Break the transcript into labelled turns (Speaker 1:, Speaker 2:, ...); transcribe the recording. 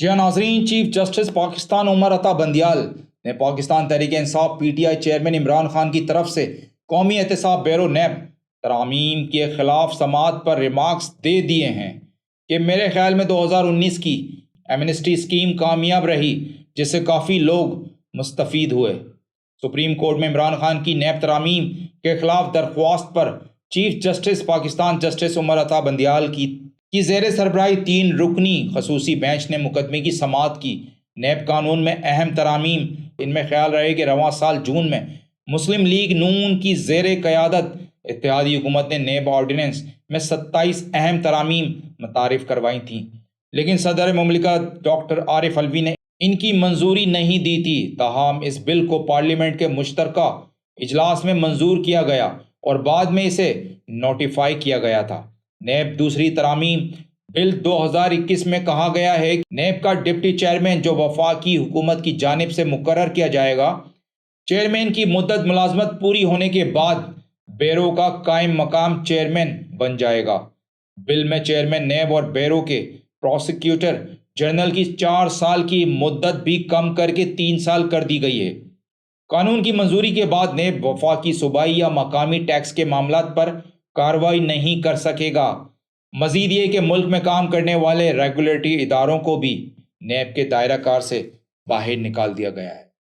Speaker 1: جی ہاں ناظرین، chief justice Pakistan Umar Ata Bandial نے Pakistan Tehreek Insaf P T I chairman Imran Khan کی طرف سے قومی احتساب بیورو نیب ترامیم کے خلاف سماعت پر ریمارکس دے دیے ہیں کہ میرے خیال میں 2019 کی ایمنسٹی اسکیم کامیاب رہی، جس سے کافی لوگ مستفید ہوئے۔ سپریم کورٹ میں عمران خان کی نیب ترامیم کے خلاف درخواست پر chief justice Pakistan justice Umar Ata Bandial کی زیر سربراہی 3 رکنی خصوصی بینچ نے مقدمے کی سماعت کی۔ نیب قانون میں اہم ترامیم، ان میں خیال رہے کہ رواں سال جون میں مسلم لیگ نون کی زیر قیادت اتحادی حکومت نے نیب آرڈیننس میں 27 اہم ترامیم متعارف کروائی تھیں، لیکن صدر مملکت ڈاکٹر عارف علوی نے ان کی منظوری نہیں دی تھی۔ تاہم اس بل کو پارلیمنٹ کے مشترکہ اجلاس میں منظور کیا گیا اور بعد میں اسے نوٹیفائی کیا گیا تھا۔ نیب دوسری ترامیم بل 2021 میں کہا گیا ہے کہ نیب کا ڈپٹی چیئرمین جو وفاقی حکومت کی جانب سے مقرر کیا جائے گا، چیئرمین کی مدت ملازمت پوری ہونے کے بعد بیورو کا قائم مقام چیئرمین بن جائے گا۔ بل میں چیئرمین نیب اور بیورو کے پروسیکیوٹر جنرل کی 4 سال کی مدت بھی کم کر کے 3 سال کر دی گئی ہے۔ قانون کی منظوری کے بعد نیب وفاقی، صوبائی یا مقامی ٹیکس کے معاملات پر کارروائی نہیں کر سکے گا۔ مزید یہ کہ ملک میں کام کرنے والے ریگولیٹری اداروں کو بھی نیب کے دائرہ کار سے باہر نکال دیا گیا ہے۔